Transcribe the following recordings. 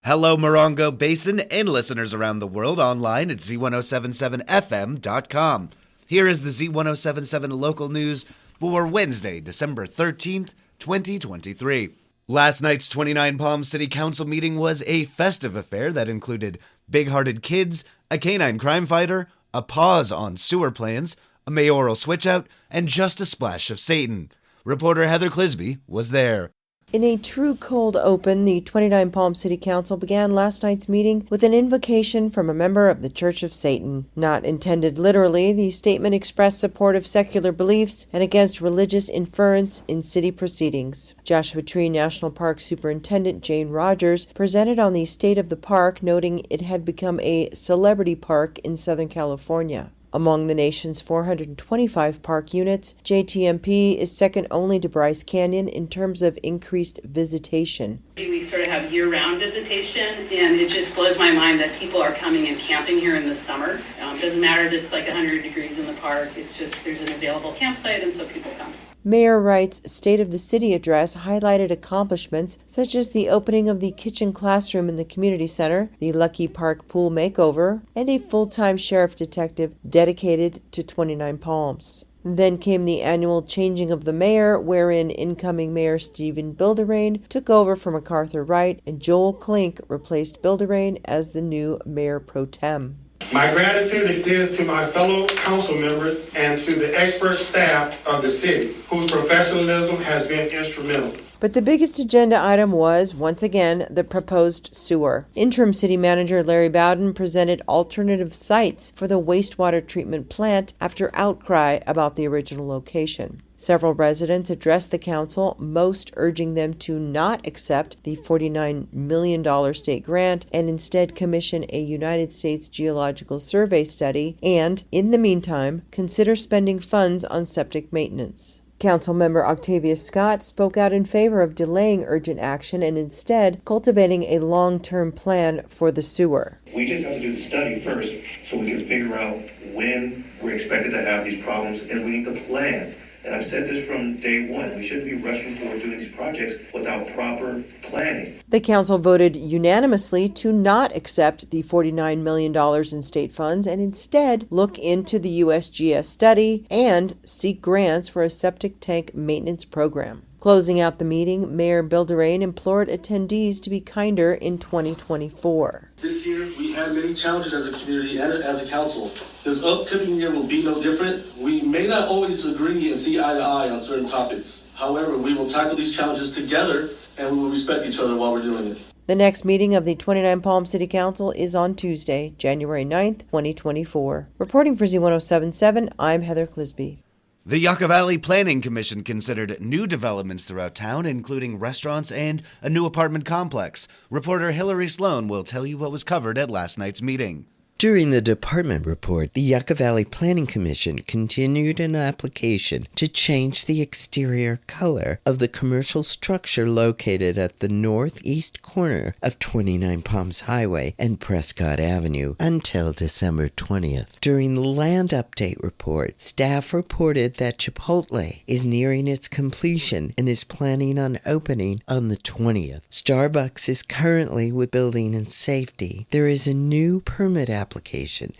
Hello, Morongo Basin and listeners around the world online at Z107.7fm.com. Here is the Z107.7 local news for Wednesday, December 13th, 2023. Last night's 29 Palms City Council meeting was a festive affair that included big-hearted kids, a canine crime fighter, a pause on sewer plans, a mayoral switch-out, and just a splash of Satan. Reporter Heather Clisby was there. In a true cold open, the 29 Palms City Council began last night's meeting with an invocation from a member of the Church of Satan. Not intended literally, the statement expressed support of secular beliefs and against religious inference in city proceedings. Joshua Tree National Park Superintendent Jane Rogers presented on the state of the park, noting it had become a celebrity park in Southern California. Among the nation's 425 park units, JTMP is second only to Bryce Canyon in terms of increased visitation. We sort of have year-round visitation, and it just blows my mind that people are coming and camping here in the summer. Doesn't matter if it's like 100 degrees in the park, it's just there's an available campsite, and so people come. Mayor Wright's State of the City address highlighted accomplishments such as the opening of the kitchen classroom in the community center, the Lucky Park pool makeover, and a full-time sheriff detective dedicated to 29 Palms. Then came the annual changing of the mayor, wherein incoming Mayor Stephen Bilderain took over from MacArthur Wright and Joel Klink replaced Bilderain as the new mayor pro tem. My gratitude extends to my fellow council members and to the expert staff of the city, whose professionalism has been instrumental. But the biggest agenda item was, once again, the proposed sewer. Interim City Manager Larry Bowden presented alternative sites for the wastewater treatment plant after outcry about the original location. Several residents addressed the council, most urging them to not accept the $49 million state grant and instead commission a United States Geological Survey study and, in the meantime, consider spending funds on septic maintenance. Councilmember Octavia Scott spoke out in favor of delaying urgent action and instead cultivating a long-term plan for the sewer. We just have to do the study first so we can figure out when we're expected to have these problems, and we need to plan. And I've said this from day one, we shouldn't be rushing forward doing these projects without proper planning. The council voted unanimously to not accept the $49 million in state funds and instead look into the USGS study and seek grants for a septic tank maintenance program. Closing out the meeting, Mayor Bilderain implored attendees to be kinder in 2024. This year, we had many challenges as a community and as a council. This upcoming year will be no different. We may not always agree and see eye to eye on certain topics. However, we will tackle these challenges together and we will respect each other while we're doing it. The next meeting of the 29 Palms City Council is on Tuesday, January 9th, 2024. Reporting for Z107.7, I'm Heather Clisby. The Yucca Valley Planning Commission considered new developments throughout town, including restaurants and a new apartment complex. Reporter Hillary Sloan will tell you what was covered at last night's meeting. During the department report, the Yucca Valley Planning Commission continued an application to change the exterior color of the commercial structure located at the northeast corner of 29 Palms Highway and Prescott Avenue until December 20th. During the land update report, staff reported that Chipotle is nearing its completion and is planning on opening on the 20th. Starbucks is currently with building and safety. There is a new permit application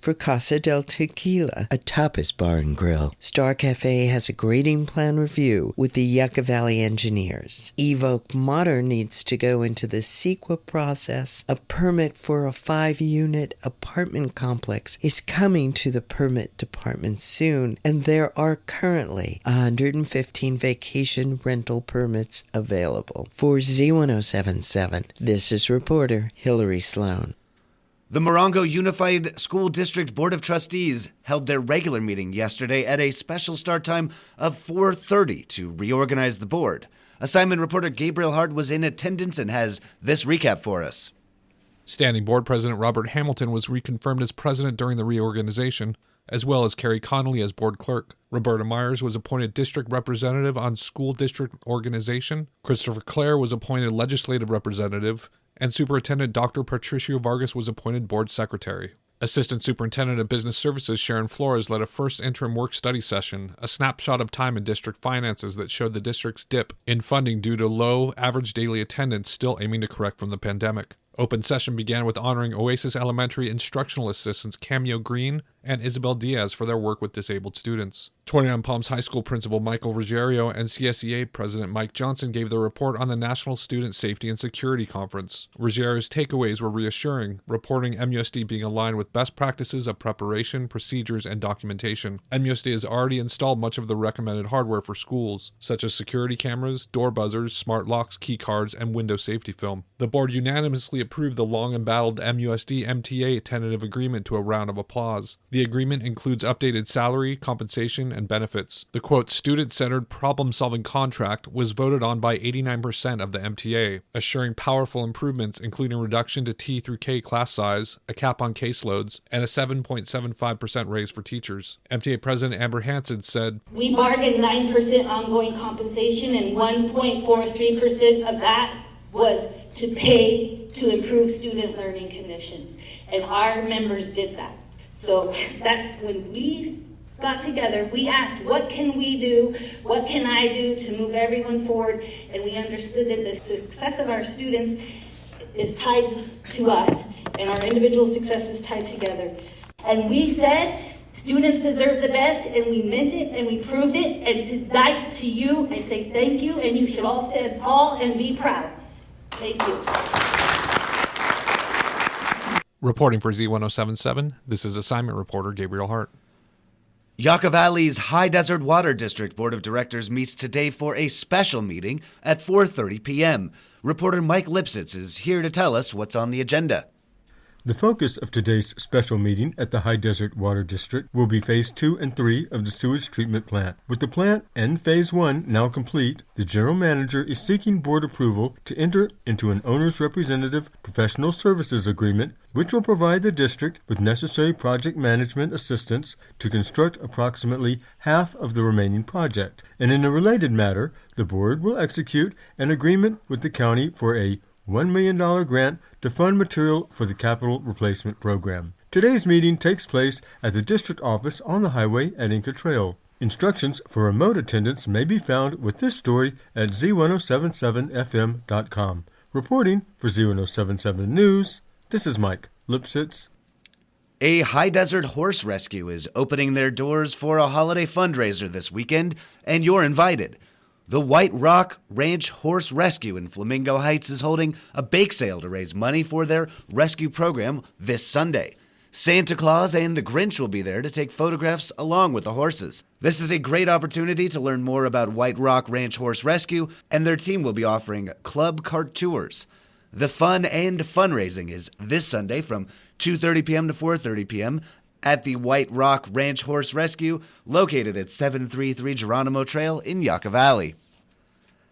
for Casa del Tequila, a tapas bar and grill. Star Cafe has a grading plan review with the Yucca Valley engineers. Evoke Modern needs to go into the CEQA process. A permit for a 5-unit apartment complex is coming to the permit department soon, and there are currently 115 vacation rental permits available. For Z107.7, this is reporter Hillary Sloan. The Morongo Unified School District Board of Trustees held their regular meeting yesterday at a special start time of 4:30 to reorganize the board. Assignment reporter Gabriel Hart was in attendance and has this recap for us. Standing Board President Robert Hamilton was reconfirmed as president during the reorganization, as well as Carrie Connolly as board clerk. Roberta Myers was appointed district representative on school district organization. Christopher Clare was appointed legislative representative, and Superintendent Dr. Patricio Vargas was appointed board secretary. Assistant Superintendent of Business Services Sharon Flores led a first interim work study session, a snapshot of time in district finances that showed the district's dip in funding due to low average daily attendance still aiming to correct from the pandemic. Open session began with honoring Oasis Elementary instructional assistants Cameo Green and Isabel Diaz for their work with disabled students. 29 Palms High School Principal Michael Ruggiero and CSEA President Mike Johnson gave the report on the National Student Safety and Security Conference. Ruggiero's takeaways were reassuring, reporting MUSD being aligned with best practices of preparation, procedures, and documentation. MUSD has already installed much of the recommended hardware for schools, such as security cameras, door buzzers, smart locks, key cards, and window safety film. The board unanimously approved the long-embattled MUSD MTA tentative agreement to a round of applause. The agreement includes updated salary, compensation, and benefits. The quote, student-centered problem-solving contract was voted on by 89% of the MTA, assuring powerful improvements including reduction to T through K class size, a cap on caseloads, and a 7.75% raise for teachers. MTA President Amber Hansen said, "We bargained 9% ongoing compensation, and 1.43% of that was to pay to improve student learning conditions. And our members did that. So that's when we got together, we asked, what can we do? What can I do to move everyone forward? And we understood that the success of our students is tied to us, and our individual success is tied together. And we said, students deserve the best, and we meant it, and we proved it. And tonight to you, I say thank you, and you should all stand tall and be proud. Thank you. Reporting for Z107.7, this is assignment reporter Gabriel Hart. Yucca Valley's High Desert Water District Board of Directors meets today for a special meeting at 4:30 p.m. Reporter Mike Lipsitz is here to tell us what's on the agenda. The focus of today's special meeting at the High Desert Water District will be Phase 2 and 3 of the sewage treatment plant. With the plant and Phase 1 now complete, the General Manager is seeking board approval to enter into an owner's representative professional services agreement, which will provide the district with necessary project management assistance to construct approximately half of the remaining project. And in a related matter, the board will execute an agreement with the county for a $1 million grant to fund material for the capital replacement program. Today's meeting takes place at the district office on the highway at Inca Trail. Instructions for remote attendance may be found with this story at Z107.7fm.com. Reporting for Z107.7 News, this is Mike Lipsitz. A High Desert Horse Rescue is opening their doors for a holiday fundraiser this weekend, and you're invited. The White Rock Ranch Horse Rescue in Flamingo Heights is holding a bake sale to raise money for their rescue program this Sunday. Santa Claus and the Grinch will be there to take photographs along with the horses. This is a great opportunity to learn more about White Rock Ranch Horse Rescue, and their team will be offering club cart tours. The fun and fundraising is this Sunday from 2:30 p.m. to 4:30 p.m. at the White Rock Ranch Horse Rescue, located at 733 Geronimo Trail in Yucca Valley.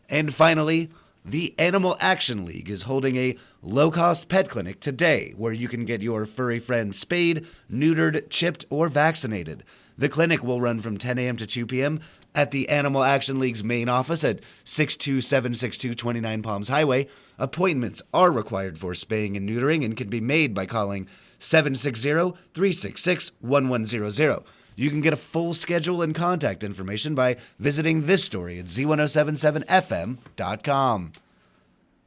And finally, the Animal Action League is holding a low-cost pet clinic today where you can get your furry friend spayed, neutered, chipped, or vaccinated. The clinic will run from 10 a.m. to 2 p.m. at the Animal Action League's main office at 62762 29 Palms Highway. Appointments are required for spaying and neutering and can be made by calling 760-366-1100. You can get a full schedule and contact information by visiting this story at Z107.7fm.com.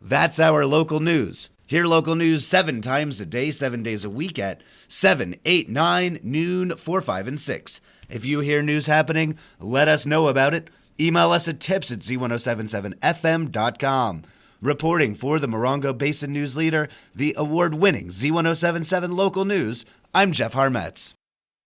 That's our local news. Hear local news 7 times a day, 7 days a week at 7, 8, 9, noon, 4, 5, and 6. If you hear news happening, let us know about it. Email us at tips@Z107.7fm.com. Reporting for the Morongo Basin News Leader, the award-winning Z107.7 Local News, I'm Jeff Harmetz.